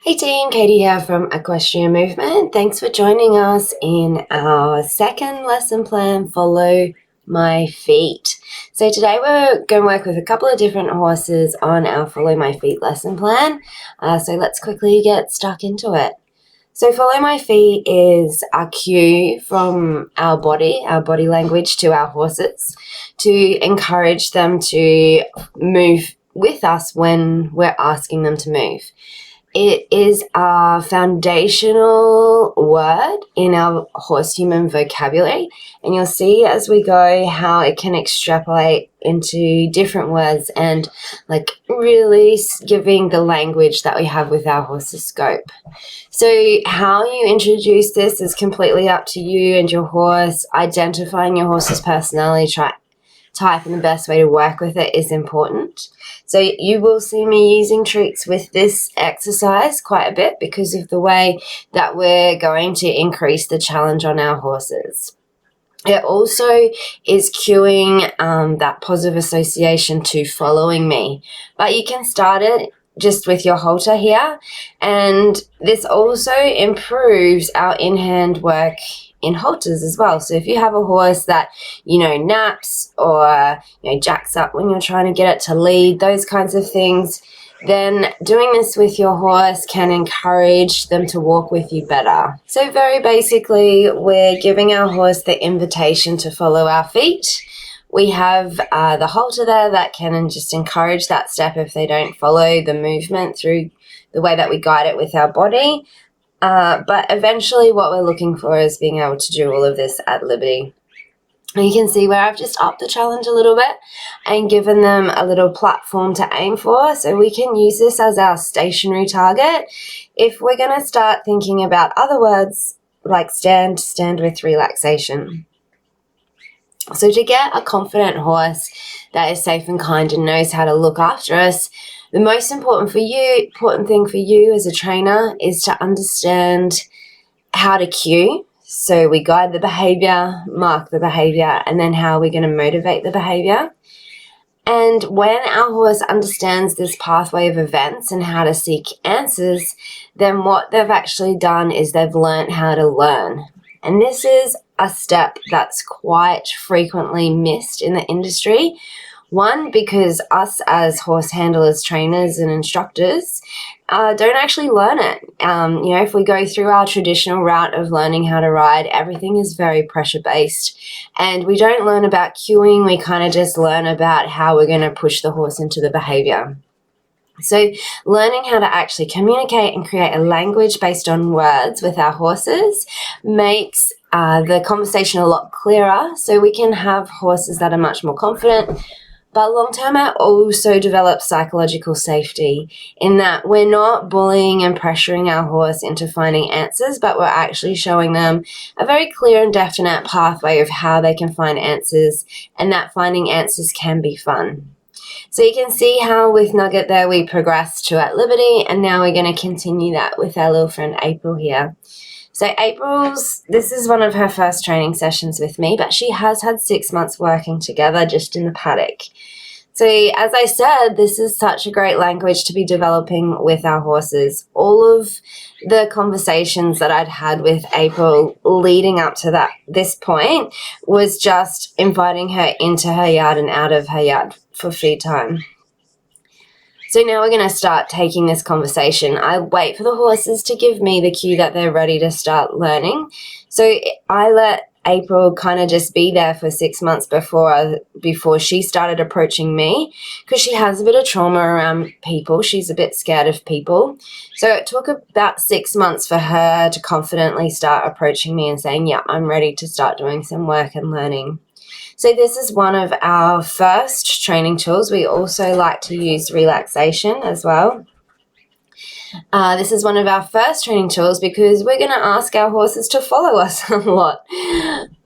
Hey team, Katie here from Equestrian Movement. Thanks for joining us in our second lesson plan, Follow My Feet. So today we're going to work with a couple of different horses on our Follow My Feet lesson plan. So let's quickly get stuck into it. So Follow My Feet is a cue from our body language to our horses to encourage them to move with us when we're asking them to move. It is a foundational word in our horse-human vocabulary, and you'll see as we go how it can extrapolate into different words and really giving the language that we have with our horse's scope. So how you introduce this is completely up to you and your horse. Identifying your horse's personality type and the best way to work with it is important. So you will see me using tricks with this exercise quite a bit because of the way that we're going to increase the challenge on our horses. It also is cueing that positive association to following me, but you can start it just with your halter here, and this also improves our in-hand work in halters as well. So if you have a horse that, naps or, jacks up when you're trying to get it to lead, those kinds of things, then doing this with your horse can encourage them to walk with you better. So very basically, we're giving our horse the invitation to follow our feet. We have the halter there that can just encourage that step if they don't follow the movement through the way that we guide it with our body. But eventually what we're looking for is being able to do all of this at liberty. And you can see where I've just upped the challenge a little bit and given them a little platform to aim for. So we can use this as our stationary target. If we're going to start thinking about other words like stand with relaxation. So to get a confident horse that is safe and kind and knows how to look after us, the most important thing for you as a trainer is to understand how to cue. So we guide the behavior, mark the behavior, and then how we're going to motivate the behavior. And when our horse understands this pathway of events and how to seek answers, then what they've actually done is they've learned how to learn. And this is a step that's quite frequently missed in the industry. One, because us as horse handlers, trainers and instructors don't actually learn it. If we go through our traditional route of learning how to ride, everything is very pressure-based. And we don't learn about cueing, we kind of just learn about how we're going to push the horse into the behavior. So learning how to actually communicate and create a language based on words with our horses makes the conversation a lot clearer, so we can have horses that are much more confident. But long-term, it also develops psychological safety in that we're not bullying and pressuring our horse into finding answers, but we're actually showing them a very clear and definite pathway of how they can find answers, and that finding answers can be fun. So you can see how with Nugget there we progressed to at liberty, and now we're going to continue that with our little friend April here. So this is one of her first training sessions with me, but she has had 6 months working together just in the paddock. So as I said, this is such a great language to be developing with our horses. All of the conversations that I'd had with April leading up to this point was just inviting her into her yard and out of her yard for feed time. So now we're going to start taking this conversation. I wait for the horses to give me the cue that they're ready to start learning. So I let April kind of just be there for 6 months before she started approaching me, because she has a bit of trauma around people. She's a bit scared of people. So it took about 6 months for her to confidently start approaching me and saying, yeah, I'm ready to start doing some work and learning. So this is one of our first training tools. We also like to use relaxation as well. This is one of our first training tools because we're going to ask our horses to follow us a lot.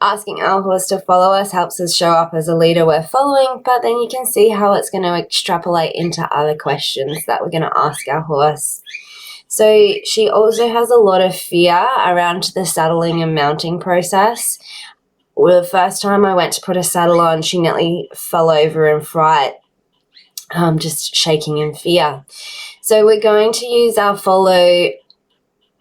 Asking our horse to follow us helps us show up as a leader we're following, but then you can see how it's going to extrapolate into other questions that we're going to ask our horse. So she also has a lot of fear around the saddling and mounting process. Well, the first time I went to put a saddle on, she nearly fell over in fright, just shaking in fear. So So we're going to use our follow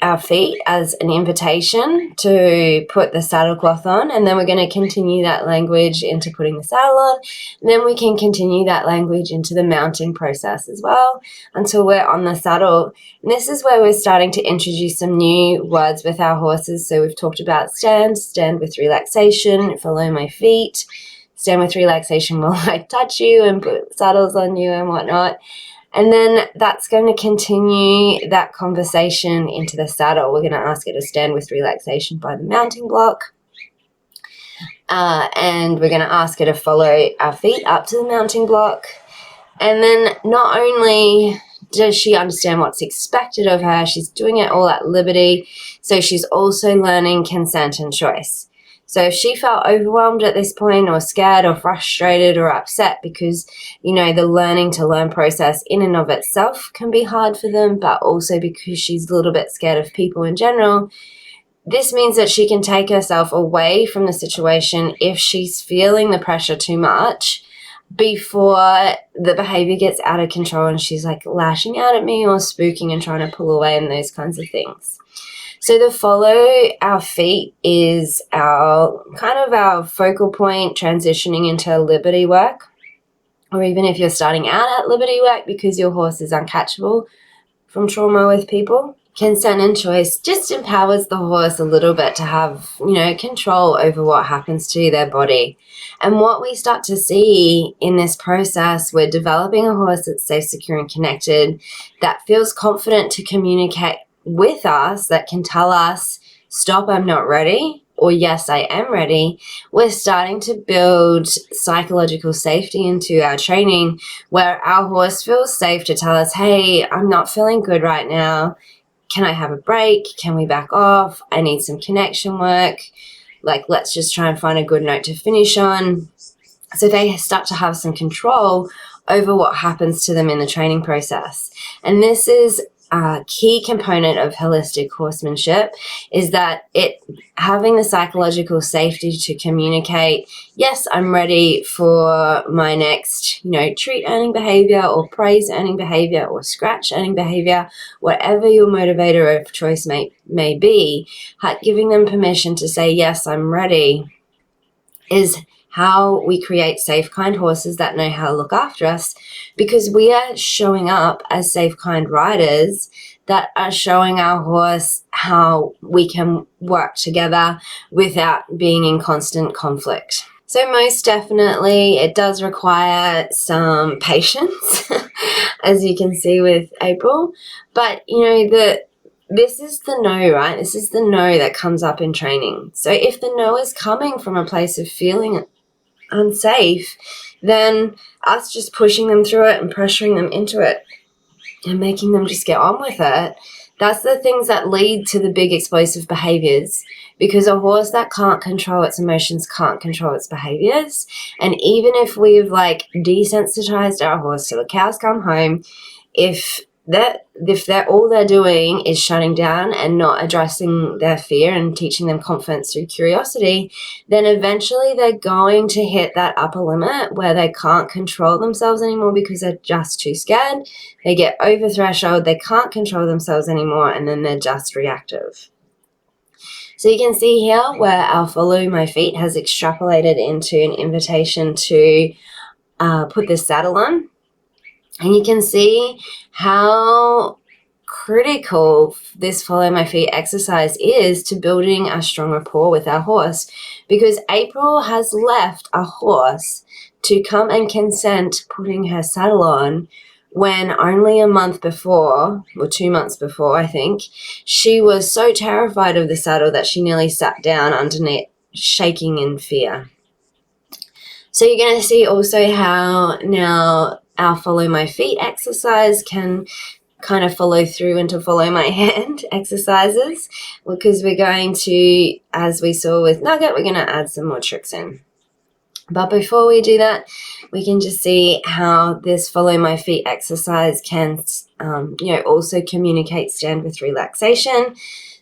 our feet as an invitation to put the saddle cloth on, and then we're going to continue that language into putting the saddle on, and then we can continue that language into the mounting process as well until we're on the saddle. And this is where we're starting to introduce some new words with our horses. So we've talked about stand with relaxation, follow my feet, stand with relaxation while I touch you and put saddles on you and whatnot. And then that's going to continue that conversation into the saddle. We're going to ask her to stand with relaxation by the mounting block. And we're going to ask her to follow our feet up to the mounting block. And then not only does she understand what's expected of her, she's doing it all at liberty. So she's also learning consent and choice. So if she felt overwhelmed at this point or scared or frustrated or upset because, the learning to learn process in and of itself can be hard for them, but also because she's a little bit scared of people in general, this means that she can take herself away from the situation if she's feeling the pressure too much before the behavior gets out of control and she's like lashing out at me or spooking and trying to pull away and those kinds of things. So the follow our feet is our focal point transitioning into liberty work, or even if you're starting out at liberty work because your horse is uncatchable from trauma with people. Consent and choice just empowers the horse a little bit to have, control over what happens to their body. And what we start to see in this process, we're developing a horse that's safe, secure, and connected, that feels confident to communicate with us, that can tell us, stop, I'm not ready, or yes, I am ready. We're starting to build psychological safety into our training where our horse feels safe to tell us, hey, I'm not feeling good right now. Can I have a break? Can we back off? I need some connection work. Let's just try and find a good note to finish on. So they start to have some control over what happens to them in the training process. And this is a key component of holistic horsemanship, is that having the psychological safety to communicate, yes, I'm ready for my next, treat earning behavior or praise earning behavior or scratch earning behavior, whatever your motivator of choice may be, giving them permission to say, yes, I'm ready, is how we create safe, kind horses that know how to look after us, because we are showing up as safe, kind riders that are showing our horse how we can work together without being in constant conflict. So most definitely it does require some patience, as you can see with April, but this is the no, right? This is the no that comes up in training. So if the no is coming from a place of feeling unsafe, then us just pushing them through it and pressuring them into it and making them just get on with it, that's the things that lead to the big explosive behaviors, because a horse that can't control its emotions can't control its behaviors. And even if we've desensitized our horse till the cows come home, if they're all they're doing is shutting down and not addressing their fear and teaching them confidence through curiosity, then eventually they're going to hit that upper limit where they can't control themselves anymore because they're just too scared. They get over threshold, they can't control themselves anymore, and then they're just reactive. So you can see here where our follow my feet has extrapolated into an invitation to put this saddle on. And you can see how critical this follow my feet exercise is to building a strong rapport with our horse, because April has left a horse to come and consent putting her saddle on when only a month before, or 2 months before, I think, she was so terrified of the saddle that she nearly sat down underneath, shaking in fear. So you're going to see also how now our follow my feet exercise can kind of follow through into follow my hand exercises, because we're going to, as we saw with Nugget, we're going to add some more tricks in. But before we do that, we can just see how this follow my feet exercise can also communicate stand with relaxation.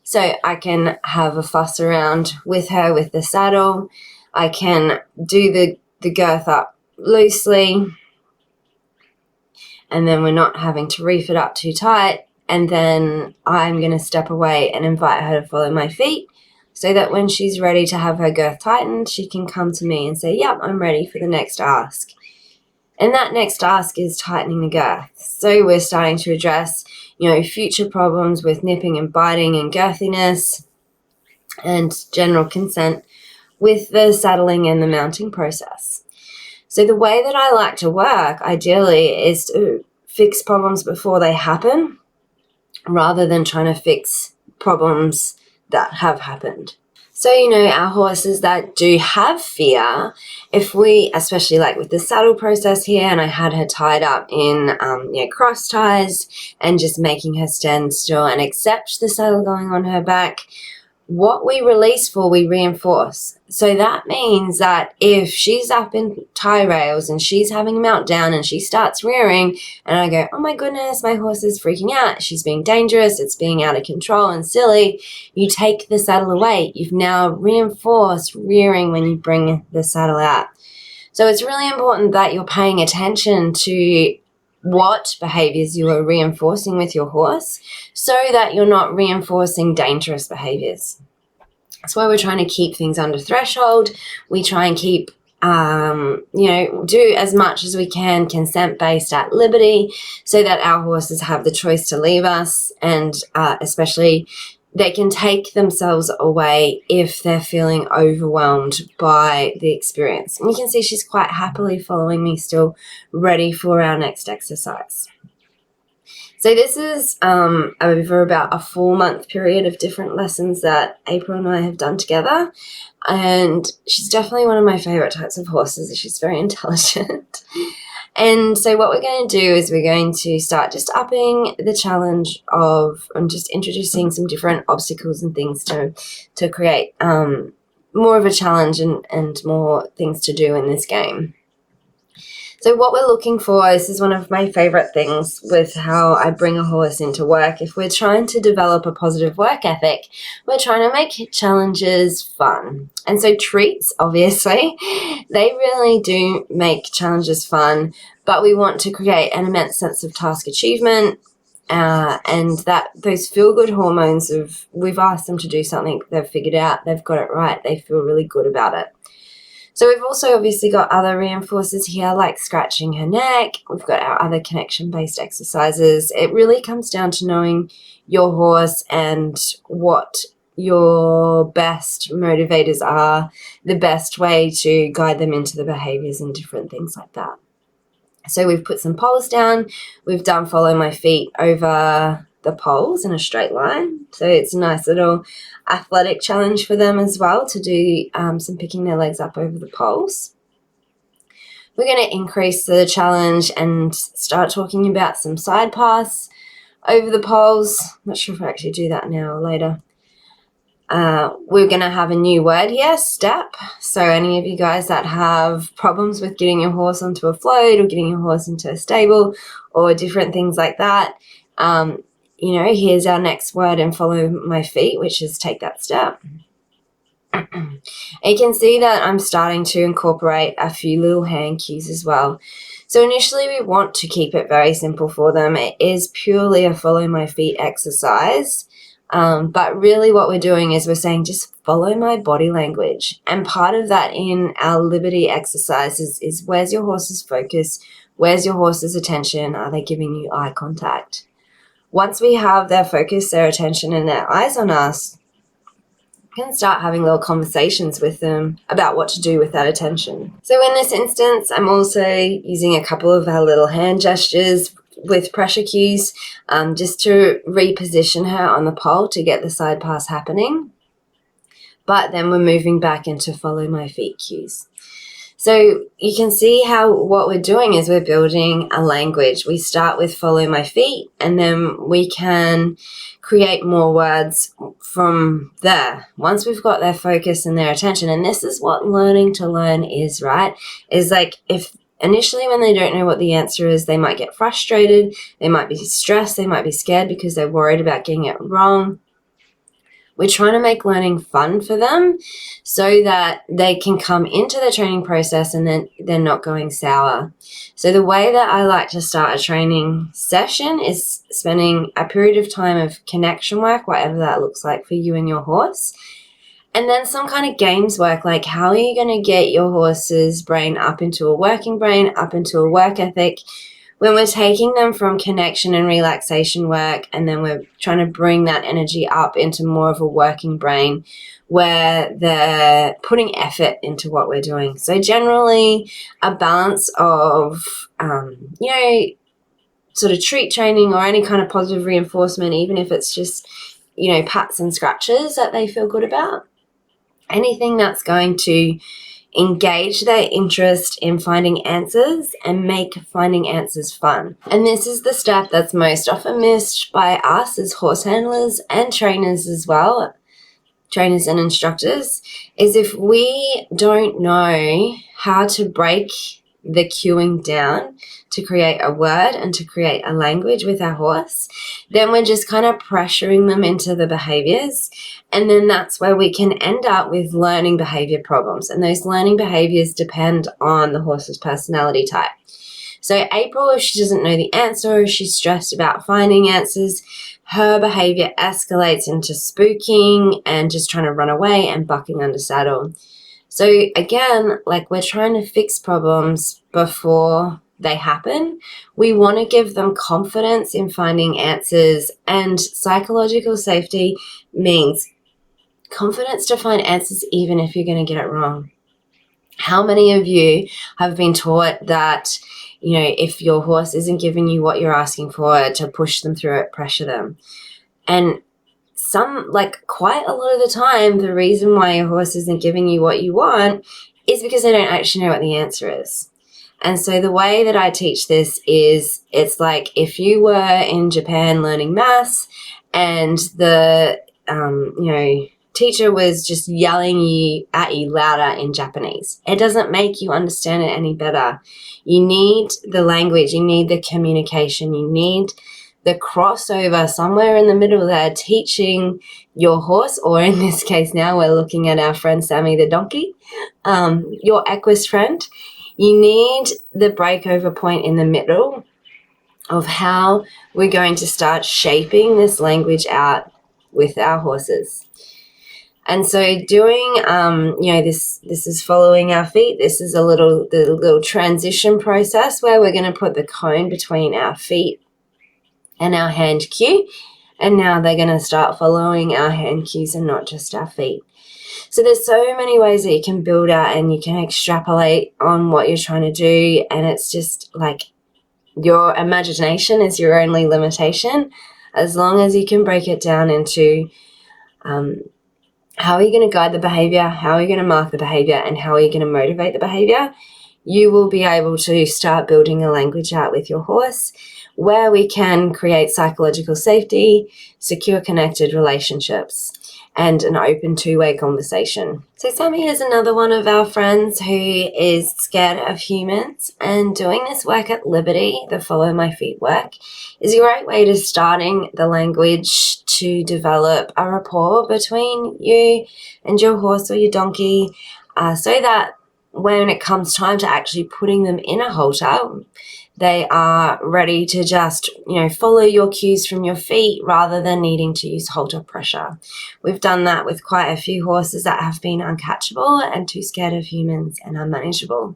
So I can have a fuss around with her with the saddle. I can do the girth up loosely. and then we're not having to reef it up too tight. And then I'm going to step away and invite her to follow my feet so that when she's ready to have her girth tightened, she can come to me and say, yep, I'm ready for the next ask. And that next ask is tightening the girth. So we're starting to address, future problems with nipping and biting and girthiness and general consent with the saddling and the mounting process. So the way that I like to work, ideally, is to fix problems before they happen rather than trying to fix problems that have happened. So, our horses that do have fear, if we, especially like with the saddle process here, and I had her tied up in, cross ties and just making her stand still and accept the saddle going on her back, what we release for, we reinforce. So that means that if she's up in tie rails and she's having a meltdown and she starts rearing and I go, oh my goodness, my horse is freaking out, she's being dangerous, it's being out of control and silly, you take the saddle away. You've now reinforced rearing when you bring the saddle out. So it's really important that you're paying attention to what behaviors you are reinforcing with your horse so that you're not reinforcing dangerous behaviors. That's why we're trying to keep things under threshold. We try and keep, do as much as we can consent-based at liberty so that our horses have the choice to leave us, and especially they can take themselves away if they're feeling overwhelmed by the experience. And you can see she's quite happily following me still, ready for our next exercise. So this is over about a 4-month period of different lessons that April and I have done together. And she's definitely one of my favorite types of horses. She's very intelligent. And so what we're going to do is we're going to start just upping the challenge of just introducing some different obstacles and things to create more of a challenge and more things to do in this game. So what we're looking for, this is one of my favorite things with how I bring a horse into work. If we're trying to develop a positive work ethic, we're trying to make challenges fun. And so treats, obviously, they really do make challenges fun, but we want to create an immense sense of task achievement and that those feel-good hormones of, we've asked them to do something, they've figured out, they've got it right, they feel really good about it. So we've also obviously got other reinforcers here like scratching her neck. We've got our other connection-based exercises. It really comes down to knowing your horse and what your best motivators are, the best way to guide them into the behaviors and different things like that. So we've put some poles down. We've done follow my feet over the poles in a straight line. So it's a nice little athletic challenge for them as well to do some picking their legs up over the poles. We're going to increase the challenge and start talking about some side paths over the poles. Not sure if I actually do that now or later. We're going to have a new word here, step. So any of you guys that have problems with getting your horse onto a float or getting your horse into a stable or different things like that, here's our next word in follow my feet, which is take that step. You can see that I'm starting to incorporate a few little hand cues as well. So initially we want to keep it very simple for them. It is purely a follow my feet exercise. But really what we're doing is we're saying just follow my body language. And part of that in our liberty exercises is where's your horse's focus? Where's your horse's attention? Are they giving you eye contact? Once we have their focus, their attention, and their eyes on us, we can start having little conversations with them about what to do with that attention. So in this instance, I'm also using a couple of our little hand gestures with pressure cues just to reposition her on the pole to get the side pass happening. But then we're moving back into follow my feet cues. So you can see how what we're doing is we're building a language. We start with follow my feet and then we can create more words from there. Once we've got their focus and their attention, and this is what learning to learn is, right? Is like if initially when they don't know what the answer is, they might get frustrated, they might be stressed, they might be scared because they're worried about getting it wrong. We're trying to make learning fun for them so that they can come into the training process and then they're not going sour. So the way that I like to start a training session is spending a period of time of connection work, whatever that looks like for you and your horse. And then some kind of games work, like how are you going to get your horse's brain up into a working brain, up into a work ethic, when we're taking them from connection and relaxation work, and then we're trying to bring that energy up into more of a working brain where they're putting effort into what we're doing. So generally a balance of, sort of treat training or any kind of positive reinforcement, even if it's just, pats and scratches that they feel good about. Anything that's going to engage their interest in finding answers and make finding answers fun. And this is the step that's most often missed by us as horse handlers and trainers as well, trainers and instructors, is if we don't know how to break the cueing down to create a word and to create a language with our horse, then we're just kind of pressuring them into the behaviors. And then that's where we can end up with learning behavior problems. And those learning behaviors depend on the horse's personality type. So April, if she doesn't know the answer or she's stressed about finding answers, her behavior escalates into spooking and just trying to run away and bucking under saddle. So again, like, we're trying to fix problems before they happen. We want to give them confidence in finding answers, and psychological safety means confidence to find answers even if you're going to get it wrong. How many of you have been taught that, if your horse isn't giving you what you're asking for, to push them through it, pressure them? And quite a lot of the time, the reason why your horse isn't giving you what you want is because they don't actually know what the answer is. And so the way that I teach this is, it's like if you were in Japan learning maths and the, teacher was just yelling at you louder in Japanese. It doesn't make you understand it any better. You need the language, you need the communication, you need the crossover somewhere in the middle there, teaching your horse, or in this case now we're looking at our friend Sammy the donkey, your equus friend. You need the breakover point in the middle of how we're going to start shaping this language out with our horses. And so doing, this is following our feet. This is the little transition process where we're going to put the cone between our feet and our hand cue. And now they're going to start following our hand cues and not just our feet. So there's so many ways that you can build out and you can extrapolate on what you're trying to do. And it's just like your imagination is your only limitation, as long as you can break it down into how are you going to guide the behavior, how are you going to mark the behavior, and how are you going to motivate the behavior. You will be able to start building a language out with your horse where we can create psychological safety, secure connected relationships, and an open two-way conversation. So Sammy is another one of our friends who is scared of humans, and doing this work at Liberty, the follow my feet work, is a great way to starting the language to develop a rapport between you and your horse or your donkey, so that when it comes time to actually putting them in a halter, they are ready to just, follow your cues from your feet rather than needing to use halter pressure. We've done that with quite a few horses that have been uncatchable and too scared of humans and unmanageable.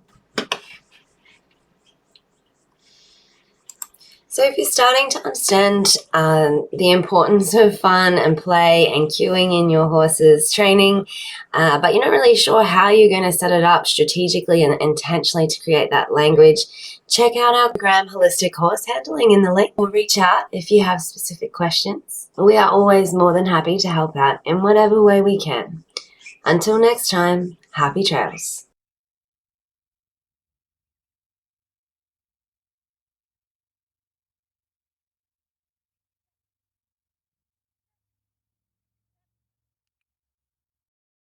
So if you're starting to understand the importance of fun and play and cueing in your horse's training, but you're not really sure how you're going to set it up strategically and intentionally to create that language, check out our program, Holistic Horse Handling, in the link, or reach out if you have specific questions. We are always more than happy to help out in whatever way we can. Until next time, happy trails.